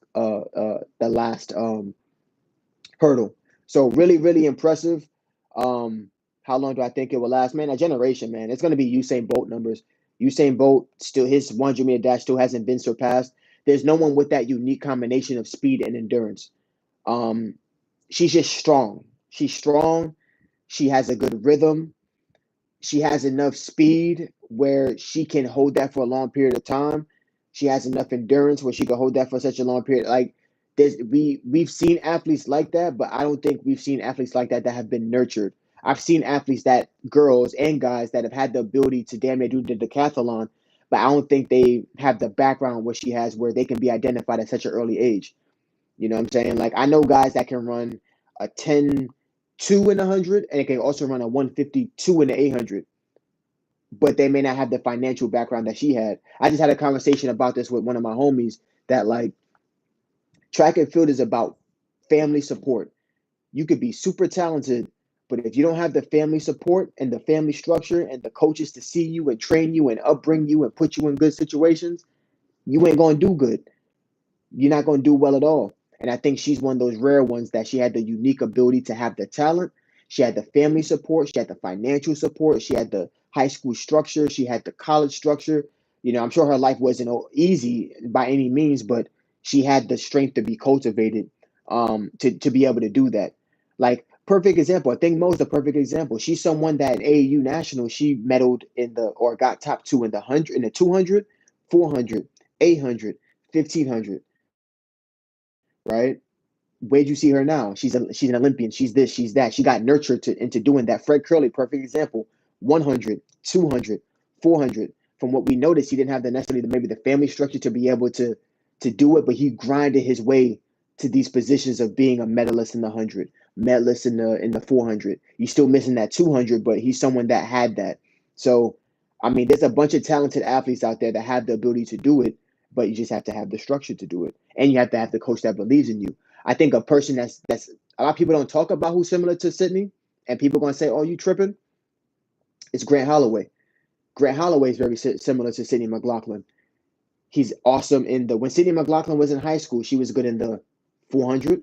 hurdle. So really, really impressive. How long do I think it will last? Man, a generation, man. It's gonna be Usain Bolt numbers. Usain Bolt still his 100-meter dash still hasn't been surpassed. There's no one with that unique combination of speed and endurance. Um, she's just strong. She's strong. She has a good rhythm. She has enough speed where she can hold that for a long period of time. She has enough endurance where she can hold that for such a long period. Like we've seen athletes like that, but I don't think we've seen athletes like that have been nurtured. I've seen athletes that girls and guys that have had the ability to damn near do the decathlon, but I don't think they have the background what she has where they can be identified at such an early age. You know what I'm saying? Like I know guys that can run a 10-2 in the 100 and they can also run a 152 in the 800, but they may not have the financial background that she had. I just had a conversation about this with one of my homies that like track and field is about family support. You could be super talented, but if you don't have the family support and the family structure and the coaches to see you and train you and upbring you and put you in good situations, you ain't gonna do good. You're not going to do well at all. And I think she's one of those rare ones that she had the unique ability to have the talent. She had the family support. She had the financial support. She had the high school structure. She had the college structure. I'm sure her life wasn't easy by any means, but she had the strength to be cultivated to be able to do that. Like, perfect example. I think Mo's the perfect example. She's someone that in AAU National, she medaled or got top two in the 100, in the 200, 400, 800, 1500. Right? Where'd you see her now? She's an Olympian. She's this, she's that. She got nurtured into doing that. Fred Curley, perfect example. 100, 200, 400. From what we noticed, he didn't have the necessarily maybe the family structure to be able to do it, but he grinded his way to these positions of being a medalist in the 100, medalist in the 400. He's still missing that 200, but he's someone that had that. So, I mean, there's a bunch of talented athletes out there that have the ability to do it, but you just have to have the structure to do it, and you have to have the coach that believes in you. I think a person that's a lot of people don't talk about who's similar to Sydney, and people are gonna say, "Oh, you tripping?" It's Grant Holloway. Grant Holloway is very similar to Sydney McLaughlin. He's awesome when Sydney McLaughlin was in high school, she was good in the 400,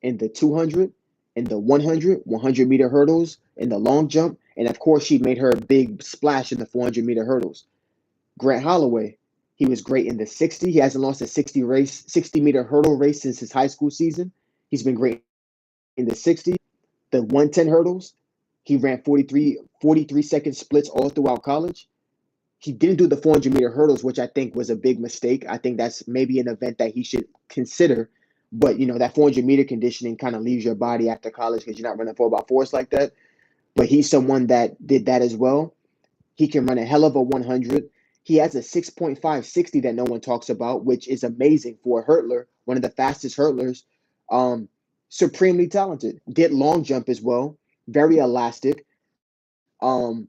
in the 200, in the 100-meter hurdles, in the long jump, and of course, she made her big splash in the 400-meter hurdles. Grant Holloway, he was great in the 60. He hasn't lost a 60-meter hurdle race since his high school season. He's been great in the 60, the 110 hurdles. He ran 43-second splits all throughout college. He didn't do the 400-meter hurdles, which I think was a big mistake. I think that's maybe an event that he should consider. But, that 400-meter conditioning kind of leaves your body after college because you're not running 4x4s like that. But he's someone that did that as well. He can run a hell of a 100. He has a 6.560 that no one talks about, which is amazing for a hurdler, one of the fastest hurdlers. Supremely talented. Did long jump as well. Very elastic. Um,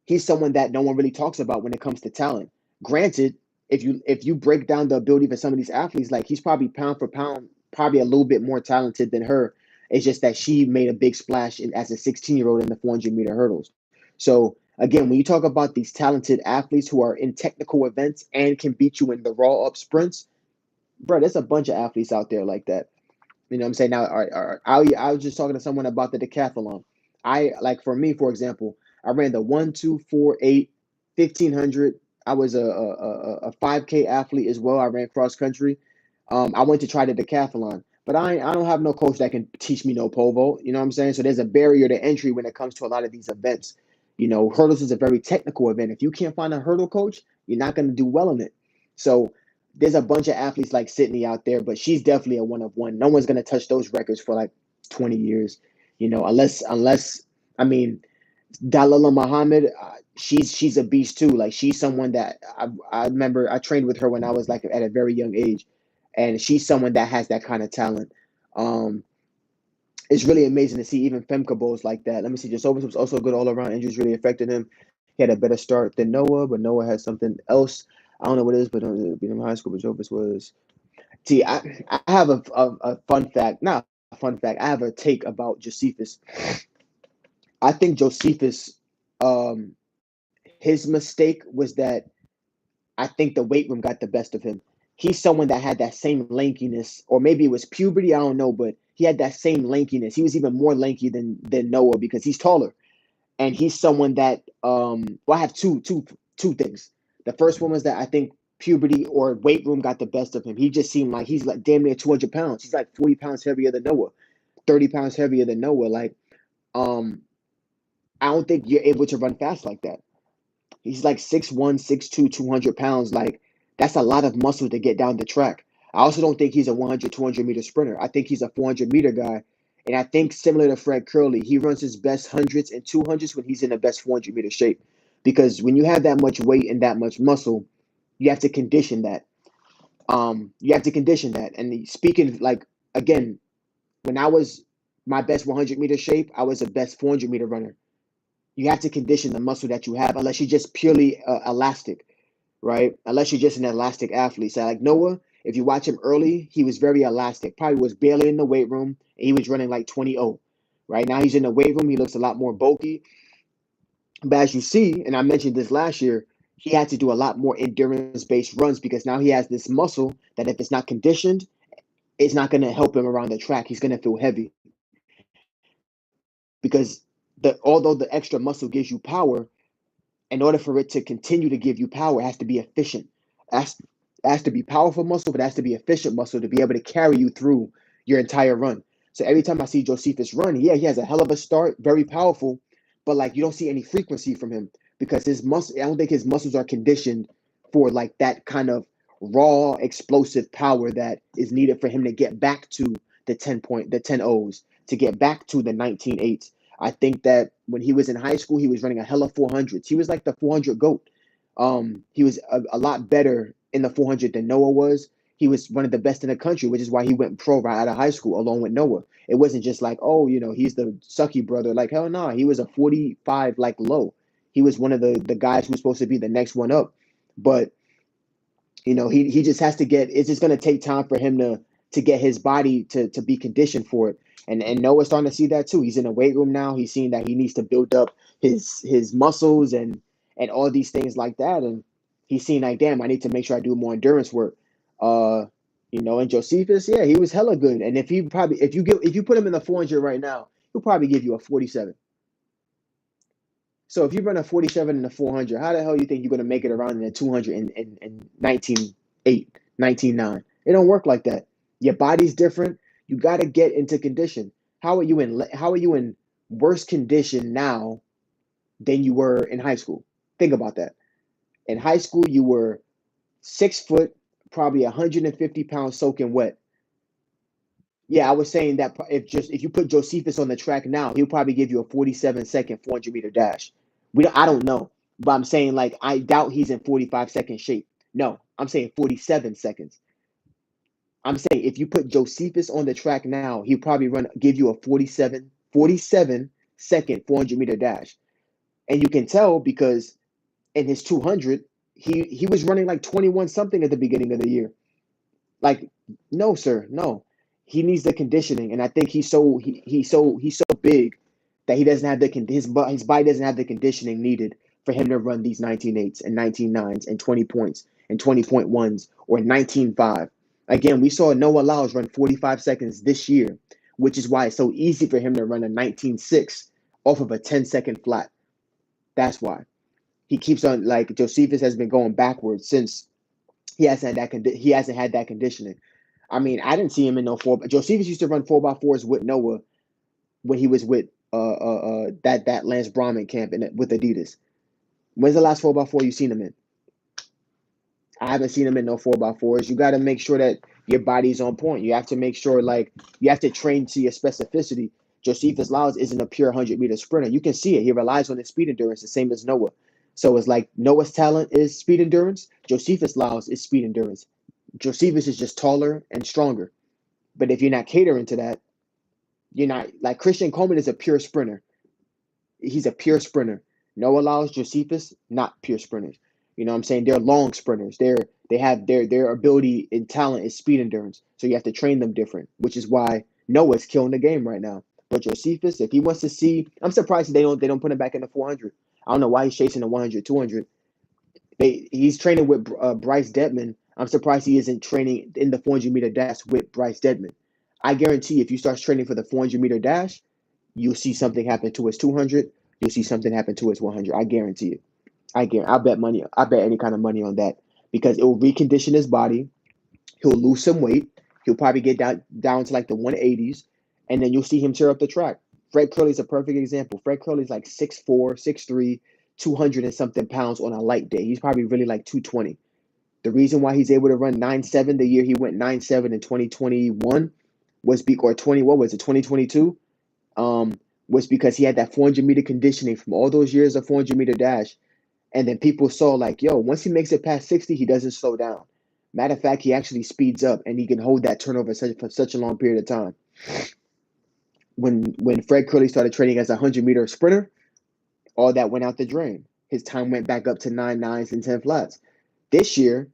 he's someone that no one really talks about when it comes to talent. Granted, if you break down the ability for some of these athletes, like he's probably pound for pound, probably a little bit more talented than her. It's just that she made a big splash as a 16-year-old in the 400-meter hurdles. So again, when you talk about these talented athletes who are in technical events and can beat you in the raw up sprints, bro, there's a bunch of athletes out there like that. You know what I'm saying? Now, I was just talking to someone about the decathlon. For me, for example, I ran the 1, 2, 4, 8, 1500. I was a 5K athlete as well. I ran cross country. I went to try the decathlon, but I don't have no coach that can teach me no pole vault. You know what I'm saying? So there's a barrier to entry when it comes to a lot of these events. You know, hurdles is a very technical event. If you can't find a hurdle coach, you're not going to do well in it. So there's a bunch of athletes like Sydney out there, but she's definitely a one of one. No one's going to touch those records for like 20 years, you know, unless I mean, Dalila Muhammad, she's a beast too. Like she's someone that I remember I trained with her when I was like at a very young age, and she's someone that has that kind of talent. Um, it's really amazing to see even Femke Bowles like that. Let me see. Josovich was also good all around. Injuries really affected him. He had a better start than Noah, but Noah had something else. I don't know what it is, but in high school, but Josovich was. See, I have a fun fact. Not a fun fact. I have a take about Josephus. I think Josephus, um, his mistake was that I think the weight room got the best of him. He's someone that had that same lankiness, or maybe it was puberty. I don't know, but he had that same lankiness. He was even more lanky than Noah because he's taller, and he's someone that well, I have two things. The first one was that I think puberty or weight room got the best of him. He just seemed like he's like damn near 200 pounds. He's like 40 pounds heavier than Noah, 30 pounds heavier than Noah. Like, um, I don't think you're able to run fast like that. He's like 6'1", 6'2", 200 pounds. Like, that's a lot of muscle to get down the track. I also don't think he's a 100, 200-meter sprinter. I think he's a 400-meter guy. And I think similar to Fred Curley, he runs his best hundreds and 200s when he's in the best 400-meter shape. Because when you have that much weight and that much muscle, you have to condition that. You have to condition that. And speaking, like, again, when I was my best 100-meter shape, I was the best 400-meter runner. You have to condition the muscle that you have, unless you're just purely elastic, right? Unless you're just an elastic athlete. So like Noah, if you watch him early, he was very elastic. Probably was barely in the weight room, and he was running like 20-0. Right now he's in the weight room. He looks a lot more bulky. But as you see, and I mentioned this last year, he had to do a lot more endurance-based runs because now he has this muscle that if it's not conditioned, it's not going to help him around the track. He's going to feel heavy because although the extra muscle gives you power, in order for it to continue to give you power, it has to be efficient. It has to be powerful muscle, but it has to be efficient muscle to be able to carry you through your entire run. So every time I see Josephus run, yeah, he has a hell of a start, very powerful, but like you don't see any frequency from him because his muscle. I don't think his muscles are conditioned for like that kind of raw, explosive power that is needed for him to get back to the 10 O's, to get back to the 19.8s. I think that when he was in high school, he was running a hell of 400s. He was like the 400 GOAT. He was a lot better in the 400 than Noah was. He was one of the best in the country, which is why he went pro right out of high school along with Noah. It wasn't just like, oh, you know, he's the sucky brother. Like, hell no, he was a 45 like low. He was one of the guys who was supposed to be the next one up. But, you know, he just has to it's just gonna take time for him to get his body to be conditioned for it. And Noah's starting to see that too. He's in a weight room now. He's seeing that he needs to build up his muscles and all these things like that. And he's seeing like, damn, I need to make sure I do more endurance work. You know, and Josephus, yeah, he was hella good. And if you put him in the 400 right now, he'll probably give you a 47. So if you run a 47 in the 400, how the hell you think you're gonna make it around in the 200 in 19.8, 19.9? It don't work like that. Your body's different. You got to get into condition. How are you in worse condition now than you were in high school? Think about that. In high school, you were 6 foot, probably 150 pounds soaking wet. Yeah, I was saying that if you put Josephus on the track now, he'll probably give you a 47-second 400-meter dash. I don't know, but I'm saying like I doubt he's in 45-second shape. No, I'm saying 47 seconds. I'm saying if you put Josephus on the track now, he'll probably give you a 47-second 400-meter dash. And you can tell because in his 200, he was running like 21 something at the beginning of the year. Like, no, sir, no. He needs the conditioning, and I think he's so big that he doesn't have his body doesn't have the conditioning needed for him to run these 19.8s and 19.9s and 20 points and 20.1s or 19.5. Again, we saw Noah Lyles run 45 seconds this year, which is why it's so easy for him to run a 19.6 off of a 10-second flat. That's why he keeps on, like, Josephus has been going backwards since he hasn't had that conditioning. I mean, I didn't see him in no four. Josephus used to run 4x4s with Noah when he was with that Lance Brahman camp with Adidas. When's the last 4x4 you seen him in? I haven't seen him in no 4x4s. You got to make sure that your body's on point. You have to make sure, like, you have to train to your specificity. Josephus Lyles isn't a pure 100-meter sprinter. You can see it. He relies on his speed endurance, the same as Noah. So it's like Noah's talent is speed endurance. Josephus Lyles is speed endurance. Josephus is just taller and stronger. But if you're not catering to that, you're not, like, Christian Coleman is a pure sprinter. He's a pure sprinter. Noah Lyles, Josephus, not pure sprinters. You know what I'm saying? They're long sprinters. They have their ability and talent is speed endurance. So you have to train them different, which is why Noah's killing the game right now. But Josephus, if he wants to see, I'm surprised they don't put him back in the 400. I don't know why he's chasing the 100, 200. He's training with Bryce Dedman. I'm surprised he isn't training in the 400-meter dash with Bryce Dedman. I guarantee if you start training for the 400-meter dash, you'll see something happen to his 200. You'll see something happen to his 100. I guarantee it. I bet money. I bet any kind of money on that because it will recondition his body. He'll lose some weight. He'll probably get down to like the 180s, and then you'll see him tear up the track. Fred Curley's a perfect example. Fred Curley's like 6'4", 6'3", 200 and something pounds on a light day. He's probably really like 220. The reason why he's able to run 9.7 the year he went 9.7 in 2021 or 2022? Was because he had that 400-meter conditioning from all those years of 400-meter dash. And then people saw, like, yo, once he makes it past 60, he doesn't slow down. Matter of fact, he actually speeds up and he can hold that turnover for such a long period of time. When Fred Curley started training as a 100-meter sprinter, all that went out the drain. His time went back up to 9.9s and 10 flats. This year,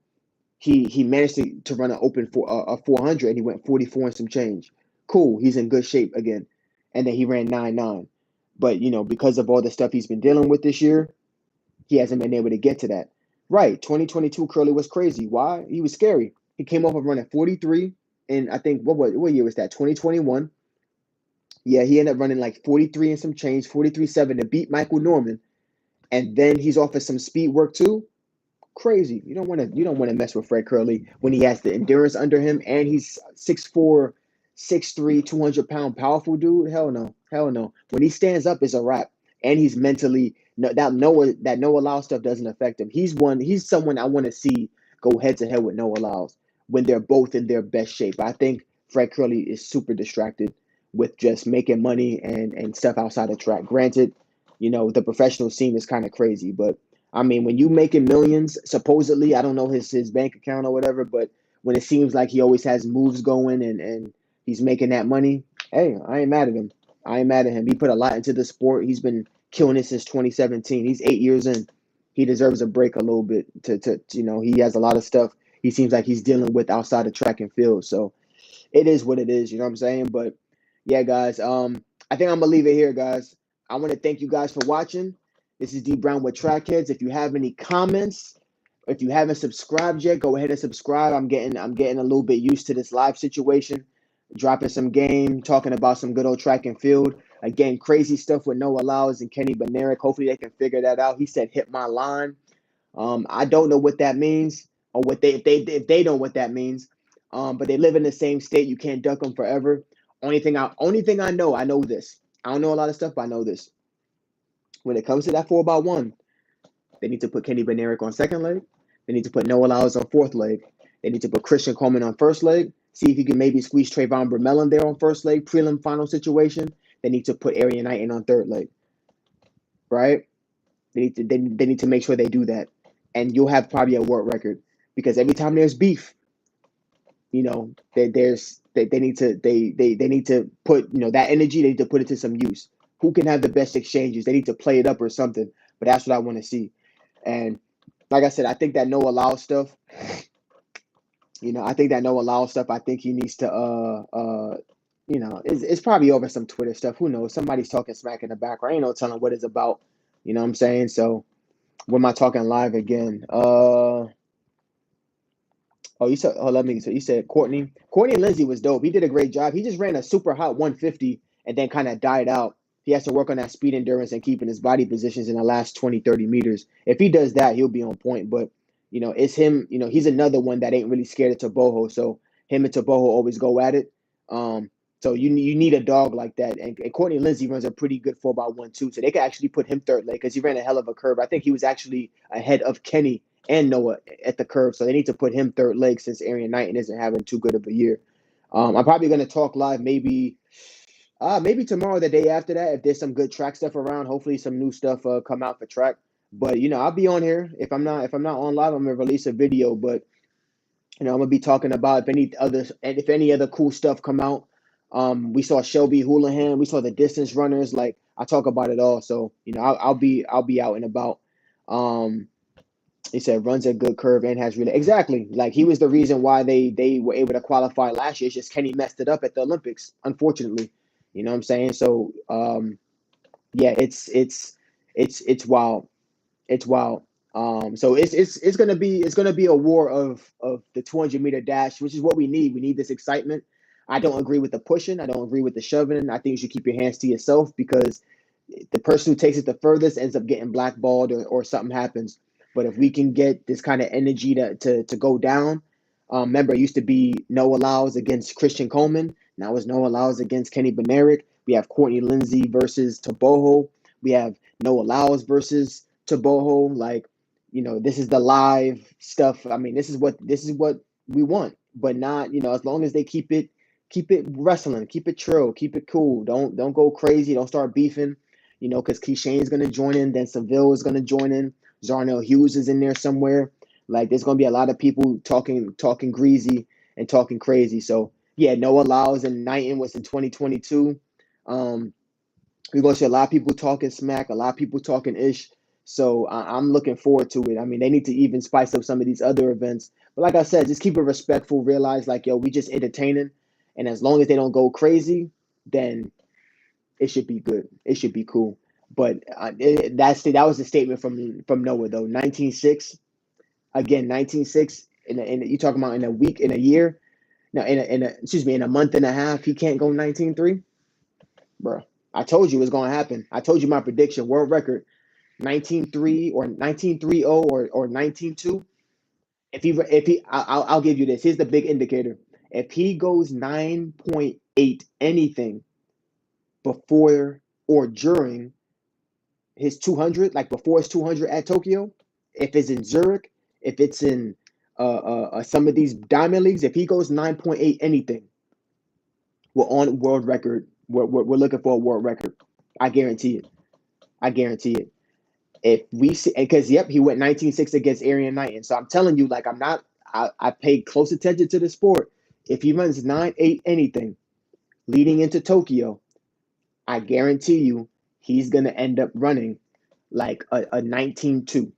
he managed to run an open a 400 and he went 44 and some change. Cool, he's in good shape again. And then he ran 9.9. But, because of all the stuff he's been dealing with this year, he hasn't been able to get to that. Right, 2022 Curley was crazy. Why? He was scary. He came off of running 43 and I think, what year was that? 2021. Yeah, he ended up running like 43 and some change, 43.7 to beat Michael Norman. And then he's off of some speed work too. Crazy. You don't want to mess with Fred Curley when he has the endurance under him and he's 6'4", 6'3", 200-pound powerful dude. Hell no. Hell no. When he stands up, it's a wrap. And he's mentally that Noah Lyles stuff doesn't affect him. He's someone I want to see go head to head with Noah Lyles when they're both in their best shape. I think Fred Curley is super distracted with just making money and stuff outside of track. Granted, the professional scene is kind of crazy, but I mean, when you making millions, supposedly, I don't know his bank account or whatever, but when it seems like he always has moves going and he's making that money, hey, I ain't mad at him. I ain't mad at him. He put a lot into the sport. He's been killing it since 2017. He's 8 years in. He deserves a break a little bit he has a lot of stuff he seems like he's dealing with outside of track and field. So it is what it is, you know what I'm saying? But yeah, guys, I think I'm gonna leave it here, guys. I want to thank you guys for watching. This is D Brown with Track Headz. If you have any comments, if you haven't subscribed yet, go ahead and subscribe. I'm getting a little bit used to this live situation, dropping some game, talking about some good old track and field. Again, crazy stuff with Noah Lyles and Kenny Bednarek. Hopefully they can figure that out. He said hit my line. I don't know what that means, or if they know what that means. But they live in the same state. You can't duck them forever. Only thing I know this. I don't know a lot of stuff, but I know this. When it comes to that 4x1, they need to put Kenny Bednarek on second leg. They need to put Noah Lyles on fourth leg. They need to put Christian Coleman on first leg. See if you can maybe squeeze Trayvon Brumell in there on first leg, prelim final situation. They need to put Arian Knighton on third leg. Right? They need to make sure they do that. And you'll have probably a world record. Because every time there's beef, they need to put that energy, they need to put it to some use. Who can have the best exchanges? They need to play it up or something. But that's what I want to see. And like I said, I think that Noah Lyles stuff, I think that Noah Lyles stuff, I think he needs to it's probably over some Twitter stuff. Who knows? Somebody's talking smack in the background. Ain't no telling what it's about. You know what I'm saying? So when am I talking live again? Oh, you said, oh, let me. So you said Courtney. Courtney Lindsey was dope. He did a great job. He just ran a super hot 150 and then kind of died out. He has to work on that speed endurance and keeping his body positions in the last 20, 30 meters. If he does that, he'll be on point. But, it's him. He's another one that ain't really scared of Taboho. So him and Taboho always go at it. So you need a dog like that. And Courtney Lindsey runs a pretty good 4x1 too. So they could actually put him third leg because he ran a hell of a curve. I think he was actually ahead of Kenny and Noah at the curve. So they need to put him third leg since Arian Knighton isn't having too good of a year. I'm probably going to talk live maybe tomorrow, the day after that, if there's some good track stuff around. Hopefully some new stuff come out for track. But I'll be on here. If I'm not on live, I'm gonna release a video. But I'm gonna be talking about if any other cool stuff come out. We saw Shelby Houlihan, we saw the distance runners. Like I talk about it all. So I'll be out and about. Um, he said runs a good curve and has really exactly like he was the reason why they were able to qualify last year. It's just Kenny messed it up at the Olympics, unfortunately. You know what I'm saying? So yeah, it's wild. It's wild. So it's gonna be a war of the 200-meter dash, which is what we need. We need this excitement. I don't agree with the pushing. I don't agree with the shoving. I think you should keep your hands to yourself because the person who takes it the furthest ends up getting blackballed or something happens. But if we can get this kind of energy to go down, remember it used to be Noah Lyles against Christian Coleman. Now it's Noah Lyles against Kenny Bednarek. We have Courtney Lindsey versus Taboho. We have Noah Lyles versus Taboho. Like, this is the live stuff. I mean, this is what we want, but not, as long as they keep it wrestling, keep it chill, keep it cool. Don't go crazy. Don't start beefing. Because Keyshane's gonna join in, then Seville is gonna join in. Zarnell Hughes is in there somewhere. Like, there's gonna be a lot of people talking greasy and talking crazy. So yeah, Noah Lyles and Knighton was in 2022. We're gonna see a lot of people talking smack, a lot of people talking ish. So I'm looking forward to it. I mean, they need to even spice up some of these other events. But like I said, just keep it respectful. Realize like, yo, we just entertaining, and as long as they don't go crazy, then it should be good. It should be cool. But that was the statement from Noah though. 19.6 again. 19.6 you talking about in a week, in a year? No, in a month and a half, he can't go 19.3, bro. I told you it was gonna happen. I told you my prediction. World record 19.3 or 19.30 or 19.2. If he I'll give you this. Here's the big indicator. If he goes 9.8 anything before or during his 200, like before his 200 at Tokyo, if it's in Zurich, if it's in some of these diamond leagues, if he goes 9.8 anything, we're on world record. We're looking for a world record. I guarantee it. I guarantee it. If we see, because yep, he went 19.6 against Arian Knighton. So I'm telling you, like I paid close attention to the sport. If he runs 9.8 anything leading into Tokyo, I guarantee you he's gonna end up running like a 19.2.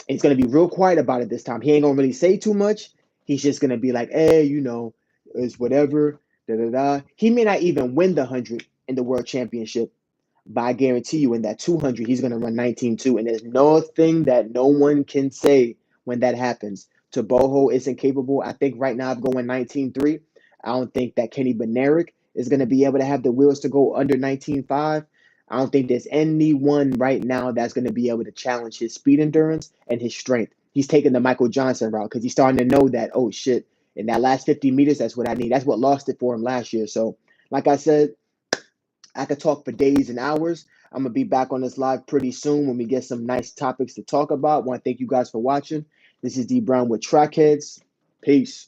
He's gonna be real quiet about it this time. He ain't gonna really say too much. He's just gonna be like, hey, it's whatever. Da da da. He may not even win the 100 in the world championship, but I guarantee you in that 200, he's going to run 19.2. And there's nothing that no one can say when that happens. Taboho isn't capable, I think, right now of going 19.3. I don't think that Kenny Bednarek is going to be able to have the wheels to go under 19.5. I don't think there's anyone right now that's going to be able to challenge his speed endurance and his strength. He's taking the Michael Johnson route because he's starting to know that, oh, shit, in that last 50 meters, that's what I need. That's what lost it for him last year. So, like I said, I could talk for days and hours. I'm gonna be back on this live pretty soon when we get some nice topics to talk about. I want to thank you guys for watching. This is D Brown with Track Headz. Peace.